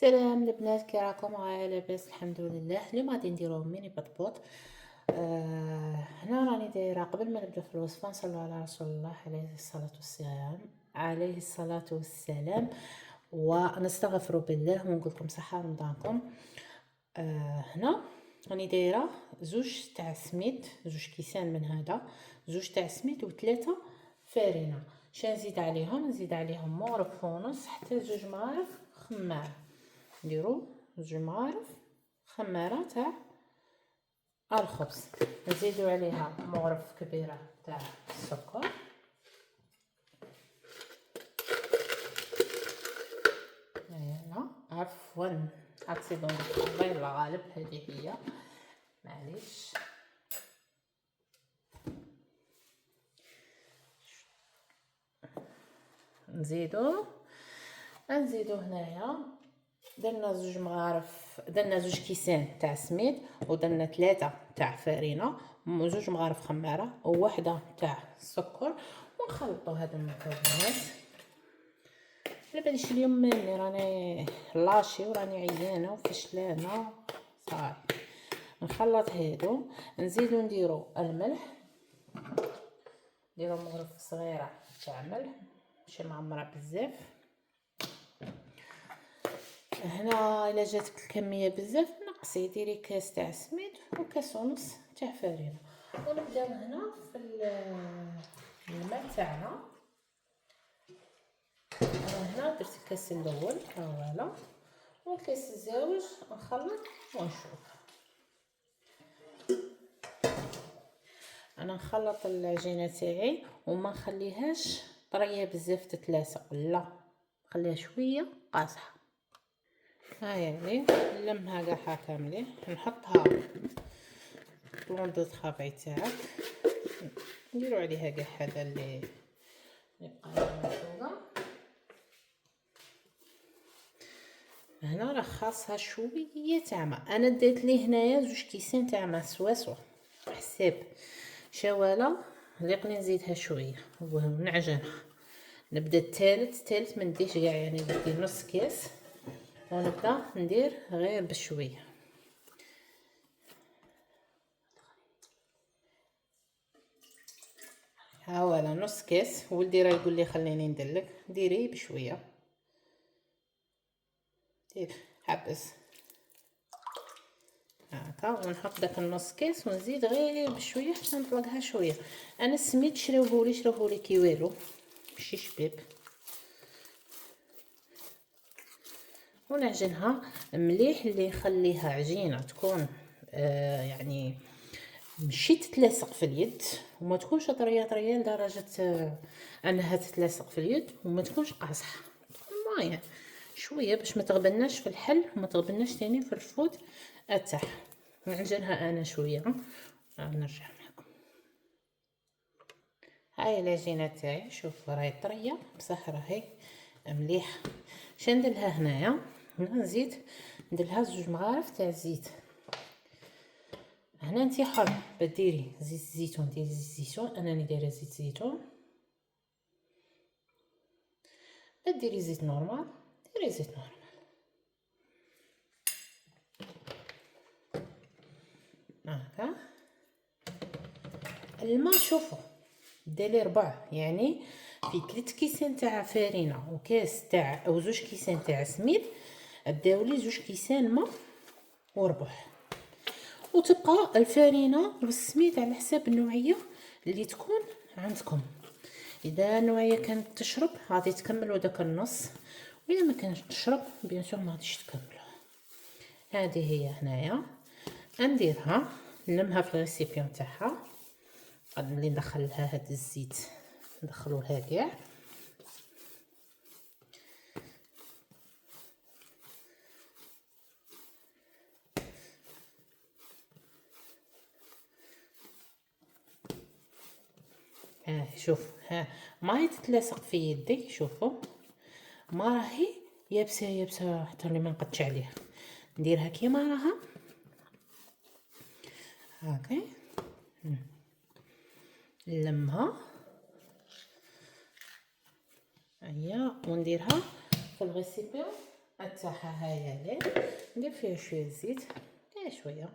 سلام البنات، كي راكم؟ لاباس الحمد لله. اليوم غادي نديرو ميني بطبوط. هنا راني دايره قبل ما نبدا في الوصفه نصلوا على رسول الله عليه الصلاه والسلام ونستغفر بالله ونقول لكم صحه رمضانكم. هنا راني دايره زوج تاع سميد، زوج كيسان من هذا، زوج تاع سميد وثلاثه فارينه. نزيد عليهم مغرف ونص حتى زوج مغارف خمار. نديرو زوج مغارف خماره تاع الخبز، نزيدو عليها مغرف كبيره تاع السكر، هنا عفوا اكسيدون الله الغالب، هذه هي معليش. نزيدو هنايا درنا زوج كيسان تاع سميد، ودرنا 3 تاع فرينه، وزوج مغارف خماره، وواحده تاع السكر، ونخلطوا هاد المكونات. على باليش اليوم ملي راني لاشي وراني عيانه وفشلانه صاي. نخلط هادو، نزيدو نديرو الملح، نديرو مغرف صغيره تاع ملح ماشي معمره بزاف. هنا الا جاتك الكميه بزاف نقصي، ديري كاس تاع سميد وكاس ونص تاع فرينه. ونبداو هنا في الماء تاعنا. هنا درت الكاس الاول فوالا، والكاس الزاوج نخلط ونشوف. انا نخلط العجينه تاعي وما نخليهاش طريه بزاف تتلاصق، لا نخليها شويه قاصحه. يعني نلمها كاع كامله، نحطها بلون دو طرافاي تاعك، نديرو عليها كاع هذا اللي بقى مفروغه. هنا راه خاصها شويه تاع ماء، انا ديت ليه هنايا زوج كيسان تاع ماء سواسو حساب شواله، ليقني نزيدها شويه ونعجنها. نبدا الثالث ما نديش كاع، يعني ندير نص كاس ونبدا ندير غير بشويه. ها ولا نص كاس. ولدي راه يقول لي خليني ندلك، ديري بشويه، دير حبس هكا، ونحط داك النص كاس ونزيد غير بشويه حتى نطلقها شويه. انا السميد شراوهولي كي والو ماشي شباب، ونعجنها مليح اللي يخليها عجينه تكون يعني ماشي تتلاصق في اليد، وما تكونش طريه لدرجه انها تتلاصق في اليد، وما تكونش قاصحه، المهم شويه باش ما تغبناش في الحل وما تغبناش ثاني في الفود تاعها. نعجنها انا شويه، نرجع معكم. هاي العجينه تاعي، شوف راهي طريه بصح راهي مليحه. اش نديرلها هنايا؟ نزيد نديرلها زوج مغارف تاع الزيت. هنا انتي حر بديري زيت الزيتون، ديري زيت الزيتون، انا دايره زيت زيتون. بديري زيت نورمال، ديري زيت نورمال. هكا الماء شوفوا ديري ربع، يعني في 3 كيسان تاع فرينه وكاس تاع او زوج كيسان تاع سميد، داولي زوج كيسان ماء وربع. وتبقى الفرينه والسميد على حساب النوعيه اللي تكون عندكم. اذا النوعيه كانت تشرب غادي تكملوا داك النص، واذا ما كانتش تشرب بيان سور ما غاديش تكملوا. هذه هي هنايا نديرها، نلمها في الريسيبيون تاعها. غادي نولي ندخل لها هذا الزيت، ندخلوا لها كاع. شوف ها ما تتلاصق في يدي، شوفوا ما راهي يابسه حتى اللي ما نقطش عليها. نديرها كيما راها هاكا، نلمها هيا ونديرها في الغسيل تاعها هايله. ندير فيها شويه زيت، شويه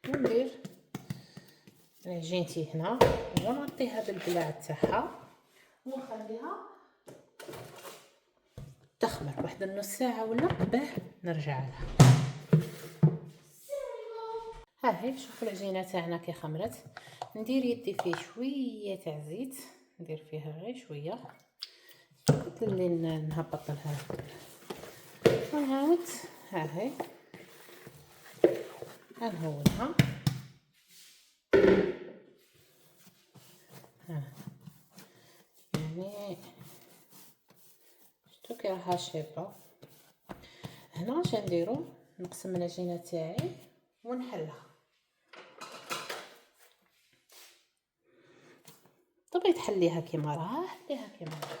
وندير عجينتي هنا ونغطيها بالبلاع تاعها ونخليها تخمر واحد نص ساعه ولا باه نرجع لها. ها هي شوفوا العجينه تاعنا كي خمرت. ندير يدي فيه شويه تاع زيت، ندير فيها غير شويه اللي نهبط لها ونعاود. ها هي غنهونها. يعني شفتو كي راها شابه. هنا اش نديرو؟ نقسم العجينه تاعي ونحلها. تبغي تحليها كيما راها حليها كيما راها.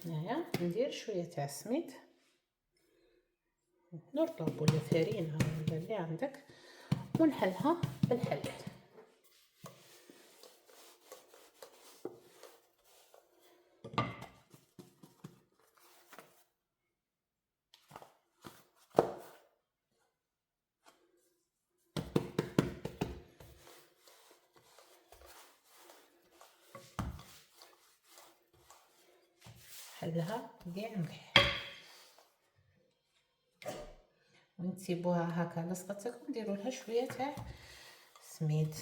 هنايا ندير شويه تاع سميد، نرطب ولا فرينه ولا اللي عندك، ونحلها بالحلال. حلها كاع مليح ونسيبوها هكا لصقتك ونديروا لها شويه تاع سميد.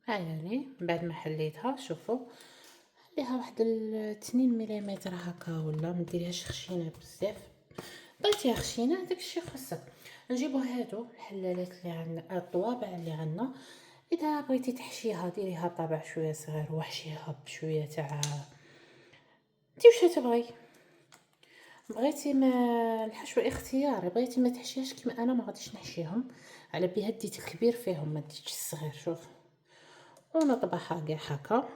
يعني بعد ما حليتها شوفوا خليها واحد 2 مليمتر هكا ولا ما ديريهاش خشينه بزاف. بغيتيها خشينه داكشي خاصك. نجيبو هادو الحلالات اللي عندنا، الطوابع اللي عندنا. اذا بغيتي تحشيها ديريها طابع شويه صغير وحشيها بشويه تاع انتي واش تبغي. بغيتي ما الحشو اختياري، بغيتي ما تحشيهاش كيما انا ما غاديش نحشيهم على بها ديت الكبير فيهم ما ديتش الصغير. شوف ونطبخها كاع هكا.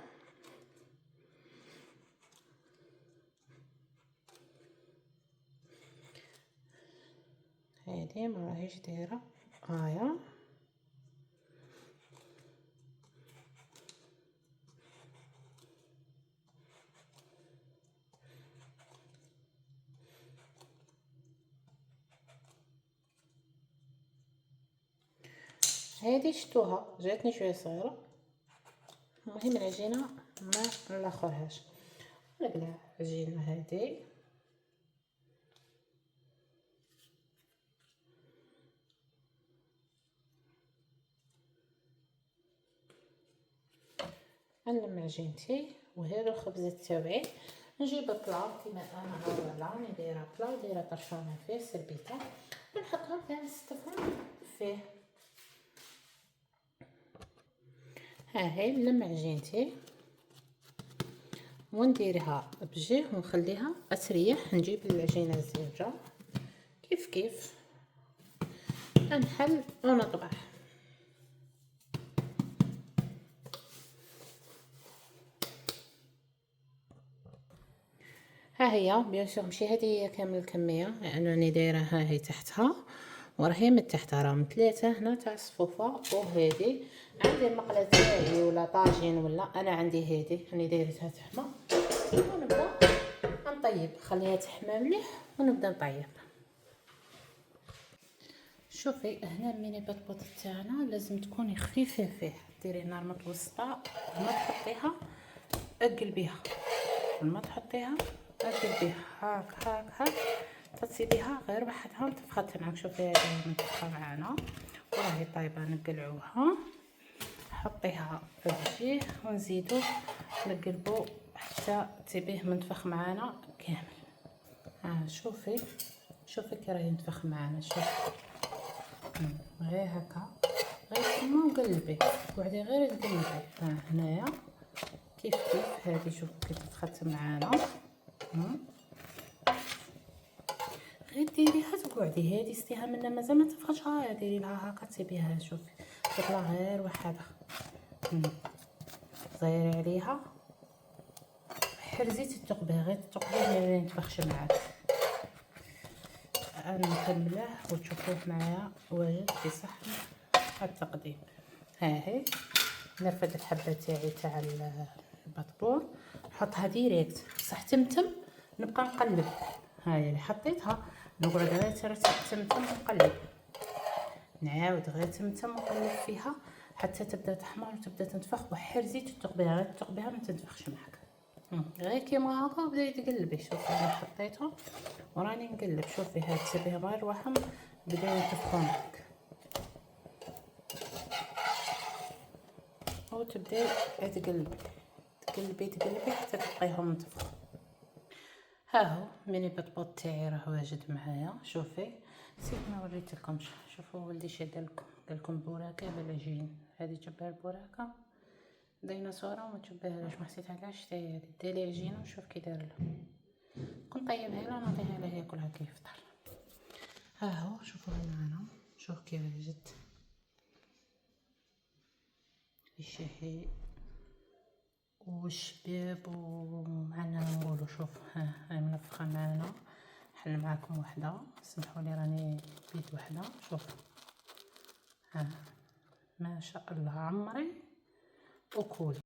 هادي ما راهيش دايره هايا. هادي شتوها جاتني شويه صغيره. المهم العجينه ما نلاخرهاش. نقلع العجينه هادي نلم عجينتي وهذا الخبزات تاوعي. نجيب بلا كيما انا هاولا راني دايره بلا دايره طرشونه فيه سربيته ونحطهم في السطفون فيه. ها هي نلم عجينتي ونديرها بجيه ونخليها تريح. نجيب العجينه الزيجه كيف كيف نحل ونطبخ. ها هي بيان سور ماشي هذه هي كامل الكميه لانه راني دايره ها هي تحتها وراهي من تحتها راهم 3 هنا تاع الصفوفه. وهذه عندي المقله تاعي ولا طاجين ولا انا عندي هذه راني دايرتها تحمى. ونبدا نطيب خليها تحمى مليح ونبدا نطيب. شوفي هنا الميني بطبوط تاعنا لازم تكوني خفيفه فيه. ديري نار متوسطه وما تحطيها اقلبيها وما تحطيها اقلبيها هاك هاك هاك تسيبيها غير بحدها وتفخى معاك. شوفي هذه متفخه معانا وراهي طايبه. نقلعوها حطيها في الجيه ونزيدو نقلبو حتى تبيه منتفخ معانا كامل. ها شوفي شوفي كي راه ينتفخ معانا. شوف غير هكا، غير كيما وقلبي، قعدي غير تقلبي. ها هنايا كيف هذه شوف كي تفخت معانا. غير ديريها تقعدي، هذه ستيها منا مازال ما تفخش، ها ديري لها هكا تسيبيها. شوفي تطلع غير وحده. زيري عليها، حرزي تتقبيه، غير تتقبيه ما ينتفخش معاك. انا نكمله وتشوفوه معايا واجد في صحن التقديم. ها هي نرفد الحبه تاعي تاع البطبور، نحطها ديريكت صح تمتم، نبقى نقلب. هاي اللي حطيتها نقعد غير تمتم ونقلب، نعاود غير تمتم ونقلب فيها حتى تبدا تحمر وتبدا تنتفخ. وحرزي تتقبيها، غير تتقبيها ما تنتفخش معاك. غير كيما هكا وبداي تقلبي. شوفي انا حطيتها وراني نقلب. شوفي هاد تسيبيهم غير رواحهم بداو ينتفخوا معاك، وتبداي تقلبي حتى تلقيهم ينتفخوا. ها هو ميني بطبوط تاعي راه واجد معايا. شوفي نسيت ما وريتلكمش. شوفوا ولدي شاد لكم بوراكه بلاجين. هذه جبه البوراكه ديناصوره وما تشبههاش، ما حسيت علاش حتى هي دالي عجينه وشوف كي دار له. كون طيبها له نعطيها له ياكلها كي يفطر. ها هو شوفوا معنا، شوف كي واجد الشهي والشباب ومعنا نقولوا. شوف هاي منفخه معنا. نحل معاكم وحده، سمحوا لي راني بيد وحده. شوف ها ما شاء الله عمري وكولي.